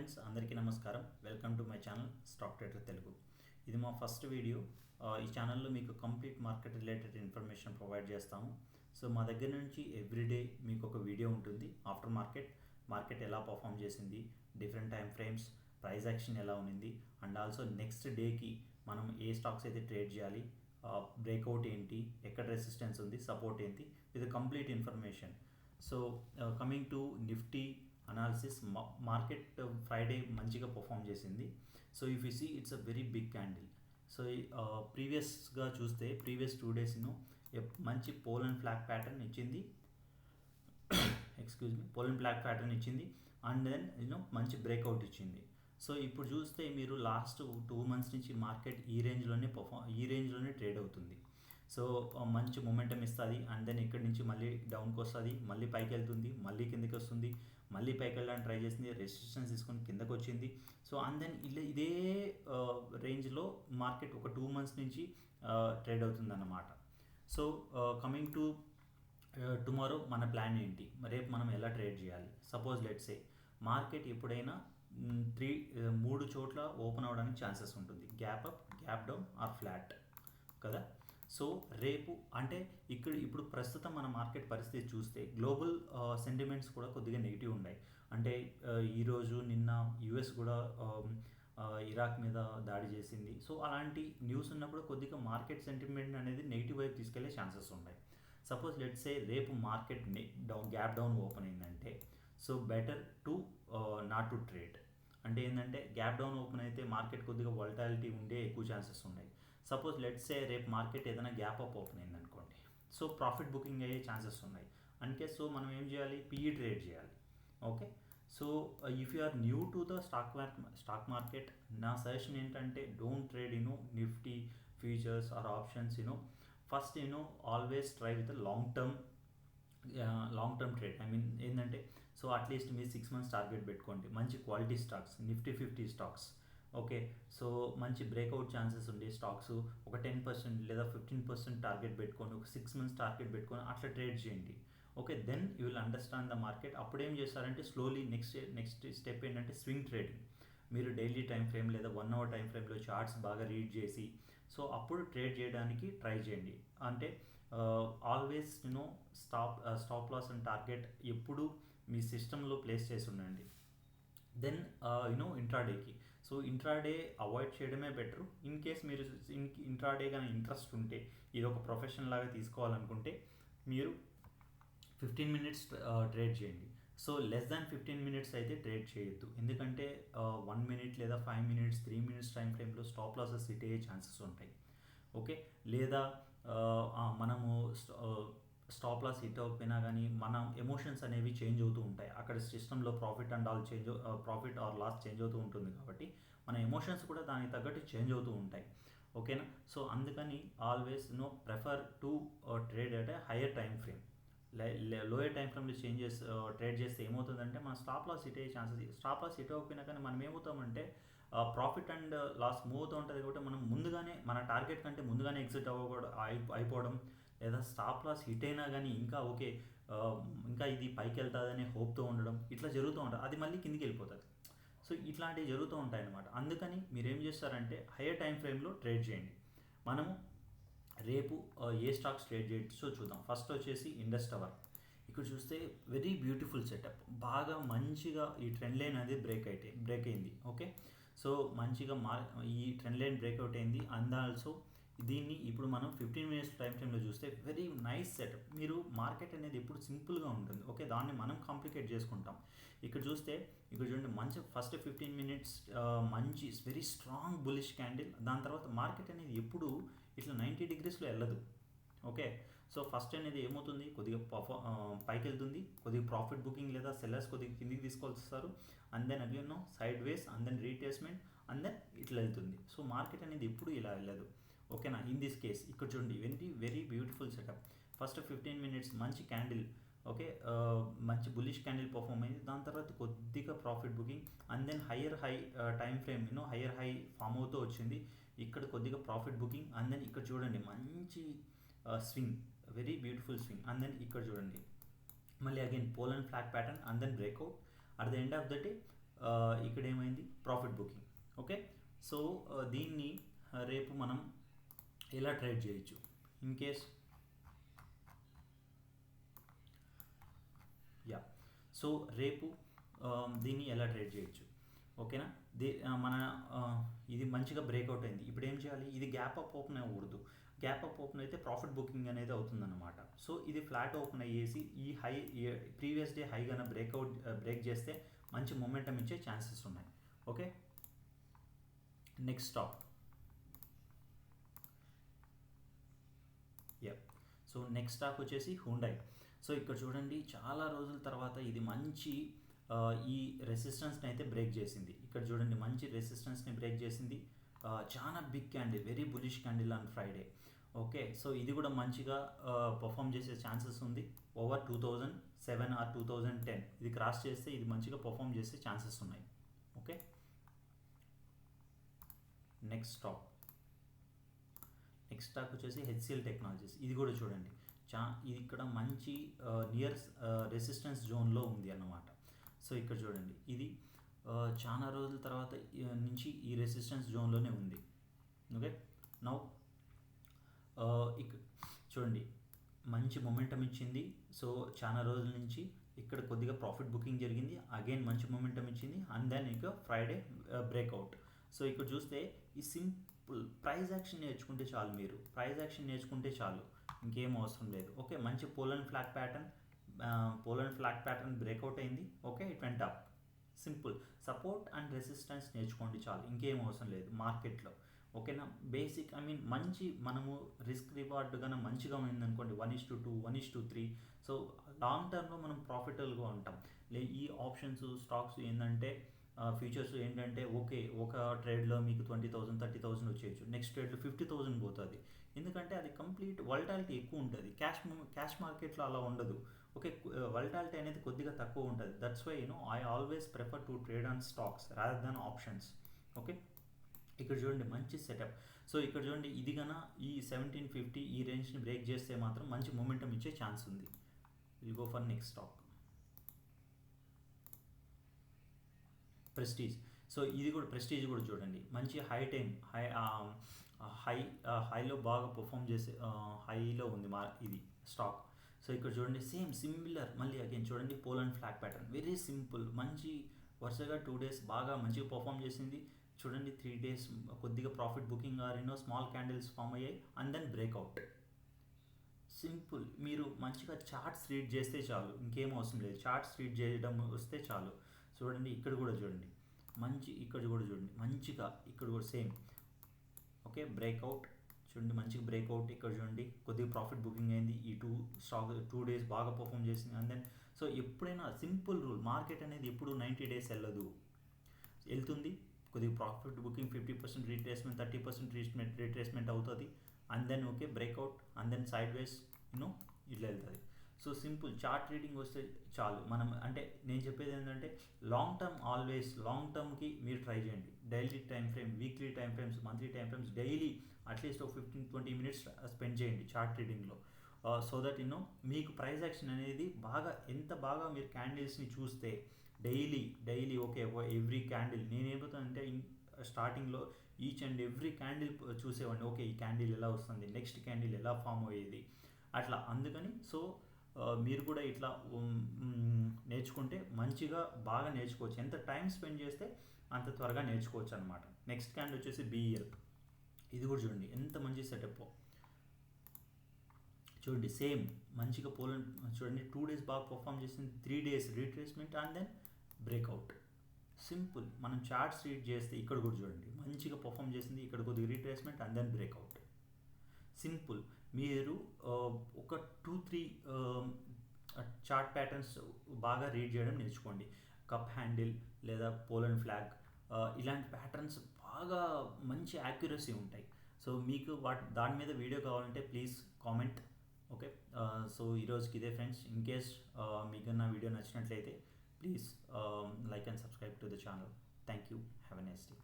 Friends అందరికీ నమస్కారం. Welcome to my channel stock trader Telugu. ఇది మా ఫస్ట్ వీడియో. ఈ ఛానల్లో మీకు complete market related information provide చేస్తాము. సో మా దగ్గర నుంచి ఎవ్రీడే మీకు ఒక వీడియో ఉంటుంది. ఆఫ్టర్ మార్కెట్ ఎలా పర్ఫామ్ చేసింది, different time frames, price action ఎలా ఉంది, అండ్ ఆల్సో నెక్స్ట్ డేకి మనం ఏ స్టాక్స్ అయితే ట్రేడ్ చేయాలి, బ్రేక్అవుట్ ఏంటి, ఎక్కడ రెసిస్టెన్స్ ఉంది, సపోర్ట్ ఏంటి, ఇది complete information. So coming to Nifty analysis, market Friday మంచిగా పర్ఫామ్ చేసింది. So if you see it's a very big candle. సో ప్రీవియస్గా చూస్తే ప్రీవియస్ 2 days మంచి పోల్ ఫ్లాగ్ ప్యాటర్న్ ఇచ్చింది. పోల్ ఫ్లాగ్ ప్యాటర్న్ ఇచ్చింది అండ్ దెన్ మంచి బ్రేక్అవుట్ ఇచ్చింది. సో ఇప్పుడు చూస్తే మీరు లాస్ట్ 2 months నుంచి మార్కెట్ ఈ రేంజ్లోనే ట్రేడ్ అవుతుంది. సో మంచి మొమెంటం ఇస్తుంది అండ్ దెన్ ఇక్కడి నుంచి మళ్ళీ డౌన్కి వస్తుంది, మళ్ళీ పైకి వెళ్తుంది, మళ్ళీ కిందకి వస్తుంది, మళ్ళీ పైకి వెళ్ళడానికి ట్రై చేసింది, రెసిస్టెన్స్ తీసుకొని కిందకి వచ్చింది. సో అండ్ దెన్ ఇదే రేంజ్లో మార్కెట్ ఒక 2 months నుంచి ట్రేడ్ అవుతుంది అన్నమాట. సో కమింగ్ టు టుమారో మన ప్లాన్ ఏంటి, రేపు మనం ఎలా ట్రేడ్ చేయాలి. సపోజ్ లెట్స్ సే మార్కెట్ ఎప్పుడైనా 3 చోట్ల ఓపెన్ అవ్వడానికి ఛాన్సెస్ ఉంటుంది. Gap up, gap down are flat కదా. సో రేపు అంటే ఇప్పుడు ప్రస్తుతం మన మార్కెట్ పరిస్థితి చూస్తే గ్లోబల్ సెంటిమెంట్స్ కూడా కొద్దిగా నెగిటివ్ ఉన్నాయి. అంటే ఈరోజు నిన్న యుఎస్ కూడా ఇరాక్ మీద దాడి చేసింది. సో అలాంటి న్యూస్ ఉన్నప్పుడు కొద్దిగా మార్కెట్ సెంటిమెంట్ అనేది నెగిటివ్ వైపు తీసుకెళ్లే ఛాన్సెస్ ఉన్నాయి. సపోజ్ లెట్స్ సే రేపు మార్కెట్ గ్యాప్ డౌన్ ఓపెన్ అయిందంటే so better to not to trade. అంటే ఏంటంటే గ్యాప్ డౌన్ ఓపెన్ అయితే మార్కెట్ కొద్దిగా వోలటాలిటీ ఉండే ఎక్కువ ఛాన్సెస్ ఉన్నాయి. సపోజ్ లెట్స్ సే రేపు మార్కెట్ ఏదైనా గ్యాప్ అప్ ఓపెన్ అయింది అనుకోండి, సో ప్రాఫిట్ బుకింగ్ అయ్యే ఛాన్సెస్ ఉన్నాయి. అందుకే సో మనం ఏం చేయాలి, పిఈ ట్రేడ్ చేయాలి. Okay, so if you are new to the stock market, నా సజెషన్ ఏంటంటే don't trade Nifty futures or options. First always try with long term trade. ఏంటంటే సో అట్లీస్ట్ మీరు 6 months టార్గెట్ పెట్టుకోండి. మంచి quality stocks, Nifty 50 stocks. Okay, so మంచి breakout chances ఉండే stocks ఒక 10% లేదా 15% టార్గెట్ పెట్టుకొని, ఒక 6 months టార్గెట్ పెట్టుకొని అట్లా ట్రేడ్ చేయండి. Okay, then you will understand the market. అప్పుడు ఏం చేస్తారంటే స్లోలీ నెక్స్ట్ స్టెప్ ఏంటంటే స్వింగ్ ట్రేడింగ్. మీరు డైలీ టైం ఫ్రేమ్ లేదా 1 hour టైం ఫ్రేమ్లో చార్ట్స్ బాగా రీడ్ చేసి సో అప్పుడు ట్రేడ్ చేయడానికి ట్రై చేయండి. అంటే always stop loss and target ఎప్పుడు మీ సిస్టంలో ప్లేస్ చేసి ఉండండి. దెన్ ఇంట్రాడేకి, సో ఇంట్రాడే అవాయిడ్ చేయడమే బెటర్. ఇన్ కేస్ మీరు ఇంట్రాడే కానీ ఇంట్రెస్ట్ ఉంటే, ఇది ఒక ప్రొఫెషన్ లాగా తీసుకోవాలనుకుంటే మీరు 15 minutes ట్రేడ్ చేయండి. సో లెస్ దాన్ 15 minutes అయితే ట్రేడ్ చేయొద్దు. ఎందుకంటే 1 minute లేదా 5 minutes 3 minutes టైం ఫ్రేమ్లో స్టాప్ లాసెస్ హిట్ అయ్యే ఛాన్సెస్ ఉంటాయి. ఓకే, లేదా మనము స్టాప్ లాస్ హిట్ అవ్వకపోయినా కానీ మన ఎమోషన్స్ అనేవి చేంజ్ అవుతూ ఉంటాయి. అక్కడ సిస్టంలో ప్రాఫిట్ ఆర్ లాస్ చేంజ్ అవుతూ ఉంటుంది కాబట్టి మన ఎమోషన్స్ కూడా దానికి తగ్గట్టు చేంజ్ అవుతూ ఉంటాయి. ఓకేనా, సో అందుకని always prefer to trade at a higher time frame. Lower time ఫ్రేమ్లో ట్రేడ్ చేస్తే ఏమవుతుందంటే మన స్టాప్ లాస్ హిట్ అయ్యే ఛాన్సెస్. స్టాప్ లాస్ హిట్ అవ్వకపోయినా కానీ మనం ఏమవుతామంటే ప్రాఫిట్ అండ్ లాస్ మూవ్ అవుతూ ఉంటుంది కాబట్టి మనం ముందుగానే మన టార్గెట్ కంటే ముందుగానే ఎగ్జిట్ అయిపోవడం, లేదా స్టాప్ లాస్ హిట్ అయినా కానీ ఇంకా ఇది పైకి వెళ్తుందనే హోప్తో ఉండడం, ఇట్లా జరుగుతూ ఉంటుంది. అది మళ్ళీ కిందికి వెళ్ళిపోతుంది. సో ఇట్లాంటివి జరుగుతూ ఉంటాయి అన్నమాట. అందుకని మీరు ఏం చేస్తారంటే హయ్యర్ టైం ఫ్రేమ్లో ట్రేడ్ చేయండి. మనము రేపు ఏ స్టాక్స్ ట్రేడ్ చేయొచ్చో చూద్దాం. ఫస్ట్ వచ్చేసి ఇండస్ టవర్. ఇక్కడ చూస్తే వెరీ బ్యూటిఫుల్ సెటప్, బాగా మంచిగా ఈ ట్రెండ్ లైన్ అనేది బ్రేక్ అయింది. ఓకే, సో మంచిగా ఈ ట్రెండ్ లైన్ బ్రేక్అవుట్ అయింది. అండ్ ఆల్సో దీన్ని ఇప్పుడు మనం 15 minutes టైం ఫ్రేమ్లో చూస్తే వెరీ నైస్ సెటప్. మీరు మార్కెట్ అనేది ఎప్పుడు సింపుల్గా ఉంటుంది. ఓకే, దాన్ని మనం కాంప్లికేట్ చేసుకుంటాం. ఇక్కడ చూడండి మంచి ఫస్ట్ 15 minutes మంచి వెరీ స్ట్రాంగ్ బులిష్ క్యాండిల్. దాని తర్వాత మార్కెట్ అనేది ఎప్పుడు ఇట్లా 90 degreesలో వెళ్ళదు. ఓకే, సో ఫస్ట్ అనేది ఏమవుతుంది, కొద్దిగా పైకి వెళ్తుంది, కొద్దిగా ప్రాఫిట్ బుకింగ్ లేదా సెల్లర్స్ కొద్దిగా కిందికి తీసుకొస్తారు, and then again sideways, and then retracement, and then ఇట్లా వెళ్తుంది. సో మార్కెట్ అనేది ఎప్పుడు ఇలా వెళ్ళదు. ఓకేనా, ఇన్ దిస్ కేస్ ఇక్కడ చూడండి very beautiful setup. First 15 minutes మంచి క్యాండిల్. ఓకే, మంచి బుల్లిష్ క్యాండిల్ పర్ఫామ్ అయింది. దాని తర్వాత కొద్దిగా profit booking, and then higher high time frame higher high form అవుతూ వచ్చింది. ఇక్కడ కొద్దిగా ప్రాఫిట్ బుకింగ్, అండ్ దెన్ ఇక్కడ చూడండి మంచి swing, very beautiful swing. And then ఇక్కడ చూడండి మళ్ళీ again pole and flag pattern, and then breakout. At the end of the day ఇక్కడ ఏమైంది ప్రాఫిట్ బుకింగ్. ఓకే, సో దీన్ని రేపు మనం ఎలా ట్రేడ్ చేయొచ్చు ఇన్ కేస్ యా. సో రేపు దీన్ని ఎలా ట్రేడ్ చేయొచ్చు, ఓకేనా. మన ఇది మంచిగా బ్రేక్అవుట్ అయింది, ఇప్పుడు ఏం చేయాలి, ఇది గ్యాప్ అప్ ఓపెన్ అవ్వకూడదు. గ్యాప్ అప్ ఓపెన్ అయితే ప్రాఫిట్ బుకింగ్ అనేది అవుతుందన్నమాట. సో ఇది ఫ్లాట్ ఓపెన్ అయ్యేసి ఈ హై ప్రీవియస్ డే హై కన్నా బ్రేక్ చేస్తే మంచి మొమెంటం ఇచ్చే ఛాన్సెస్ ఉన్నాయి. Okay, next stock. So next stock వచ్చేసి హ్యుండై. సో ఇక్కడ చూడండి, చాలా రోజుల తర్వాత ఇది మంచి ఈ రెసిస్టెన్స్ని అయితే బ్రేక్ చేసింది. ఇక్కడ చూడండి, మంచి రెసిస్టెన్స్ని బ్రేక్ చేసింది. చాలా big candle, very bullish candle on Friday. Okay, so ఇది కూడా మంచిగా పర్ఫామ్ చేసే ఛాన్సెస్ ఉంది. ఓవర్ 2007 ఆర్ 2010 ఇది క్రాస్ చేస్తే ఇది మంచిగా పర్ఫామ్ చేసే ఛాన్సెస్ ఉన్నాయి. ఓకే, నెక్స్ట్ స్టాక్ వచ్చేసి హెచ్సిఎల్ టెక్నాలజీస్. ఇది కూడా చూడండి, ఇది ఇక్కడ మంచి నియర్ రెసిస్టెన్స్ జోన్లో ఉంది అన్నమాట. సో ఇక్కడ చూడండి, ఇది చాలా రోజుల తర్వాత నుంచి ఈ రెసిస్టెన్స్ జోన్లోనే ఉంది. ఓకే, నౌ ఇక్కడ చూడండి, మంచి మొమెంటం ఇచ్చింది. సో చాలా రోజుల నుంచి ఇక్కడ కొద్దిగా ప్రాఫిట్ బుకింగ్ జరిగింది, అగైన్ మంచి మొమెంటం ఇచ్చింది, అండ్ దెన్ ఇక ఫ్రైడే బ్రేక్అవుట్. సో ఇక్కడ చూస్తే ఈ సింపుల్ ప్రైస్ యాక్షన్ నేర్చుకుంటే చాలు, మీరు ప్రైస్ యాక్షన్ నేర్చుకుంటే చాలు, ఇంకేం అవసరం లేదు. ఓకే, మంచి పోలన్ ఫ్లాగ్ ప్యాటర్న్ బ్రేక్అవుట్ అయింది. Okay, it went up. Simple support and resistance నేర్చుకోండి చాలు, ఇంకేం అవసరం లేదు మార్కెట్లో. ఓకేనా, బేసిక్ మంచి మనము రిస్క్ రివార్డ్ కన్నా మంచిగా ఉందనుకోండి, 1:2, 1:3. సో లాంగ్ టర్మ్లో మనం ప్రాఫిటబుల్గా ఉంటాం. ఈ ఆప్షన్స్ స్టాక్స్ ఏంటంటే ఫ్యూచర్స్ ఏంటంటే, ఓకే ఒక ట్రేడ్లో మీకు 20,000 30,000 వచ్చేయచ్చు, నెక్స్ట్ ట్రేడ్లో 50,000 పోతుంది. ఎందుకంటే అది కంప్లీట్ వల్టాలిటీ ఎక్కువ ఉంటుంది. క్యాష్ మార్కెట్లో అలా ఉండదు. ఓకే, వల్టాలిటీ అనేది కొద్దిగా తక్కువ ఉంటుంది. That's why I always prefer to trade on stocks rather than options. Okay, ఇక్కడ చూడండి మంచి సెటప్. సో ఇక్కడ చూడండి, ఇది కన్నా ఈ 1750 ఈ రేంజ్ని బ్రేక్ చేస్తే మాత్రం మంచి మొమెంటం ఇచ్చే ఛాన్స్ ఉంది. Will go for next stock prestige. So ఇది కూడా ప్రెస్టీజ్ కూడా చూడండి, మంచి హైలో బాగా పర్ఫామ్ చేసే హైలో ఉంది ఇది స్టాక్. సో ఇక్కడ చూడండి, సేమ్ సిమిలర్ మళ్ళీ అగైన్ చూడండి, పోలన్ ఫ్లాగ్ ప్యాటర్న్, వెరీ సింపుల్. మంచి వరుసగా 2 days బాగా మంచిగా పర్ఫామ్ చేసింది. చూడండి 3 days కొద్దిగా profit booking small candles form అయ్యాయి, అండ్ దెన్ బ్రేక్అవుట్. సింపుల్, మీరు మంచిగా చార్ట్స్ రీడ్ చేస్తే చాలు, ఇంకేం అవసరం లేదు. చార్ట్స్ రీడ్ చేయడం వస్తే చాలు. చూడండి ఇక్కడ కూడా చూడండి, ఇక్కడ కూడా చూడండి మంచిగా, ఇక్కడ కూడా సేమ్. ఓకే, బ్రేక్అవుట్ చూడండి, మంచిగా బ్రేక్అవుట్. ఇక్కడ చూడండి, కొద్దిగా ప్రాఫిట్ బుకింగ్ అయింది. ఈ 2 days బాగా పర్ఫామ్ చేసింది. అండ్ దెన్ సో ఎప్పుడైనా సింపుల్ రూల్, మార్కెట్ అనేది ఎప్పుడు 90 days వెళ్తుంది. కొద్దిగా ప్రాఫిట్ బుకింగ్ 50% రీట్రేస్మెంట్, 30% రీట్రేస్మెంట్ అవుతుంది. And then okay breakout, and then sideways ఇట్లా వెళ్తుంది. సో సింపుల్ చార్ట్ రీడింగ్ వస్తే చాలు. మనం అంటే నేను చెప్పేది ఏంటంటే, లాంగ్ టర్మ్కి మీరు ట్రై చేయండి. Daily time frame, weekly time frames, monthly time frames, daily at least ఒక 15-20 minutes స్పెండ్ చేయండి చార్ట్ రీడింగ్లో. సో దట్ మీకు ప్రైస్ యాక్షన్ అనేది ఎంత బాగా మీరు క్యాండిల్స్ని చూస్తే డైలీ ఓకే ఎవ్రీ క్యాండిల్, నేనేమవుతానంటే స్టార్టింగ్లో ఈచ్ అండ్ ఎవ్రీ క్యాండిల్ చూసేవాడిని. ఓకే ఈ క్యాండిల్ ఎలా వస్తుంది, నెక్స్ట్ క్యాండిల్ ఎలా ఫామ్ అయ్యేది, అట్లా. అందుకని సో మీరు కూడా ఇట్లా నేర్చుకుంటే మంచిగా బాగా నేర్చుకోవచ్చు. ఎంత టైం స్పెండ్ చేస్తే అంత త్వరగా నేర్చుకోవచ్చు అనమాట. నెక్స్ట్ క్యాండిల్ వచ్చేసి BEL. ఇది కూడా చూడండి ఎంత మంచి సెటప్ చూడండి, సేమ్ మంచిగా పోలన్ చూడండి 2 days బాగా పర్ఫామ్ చేసింది, 3 days retracement, and then breakout. Simple, మనం చార్ట్స్ రీడ్ చేస్తే ఇక్కడ కూడా చూడండి మంచిగా పర్ఫామ్ చేసింది, ఇక్కడ కొద్దిగా retracement, and then breakout. Simple, మీరు ఒక 2-3 చార్ట్ ప్యాటర్న్స్ బాగా రీడ్ చేయడం నేర్చుకోండి. కప్ హ్యాండిల్ లేదా పోలన్ ఫ్లాగ్, ఇలాంటి ప్యాటర్న్స్ బాగా మంచి యాక్యురసీ ఉంటాయి. సో మీకు దాని మీద వీడియో కావాలంటే ప్లీజ్ కామెంట్. ఓకే, సో ఈరోజుకి ఇదే ఫ్రెండ్స్. ఇన్ కేస్ మీకు నా వీడియో నచ్చినట్లయితే please like and subscribe to the channel. Thank you. Have a nice day.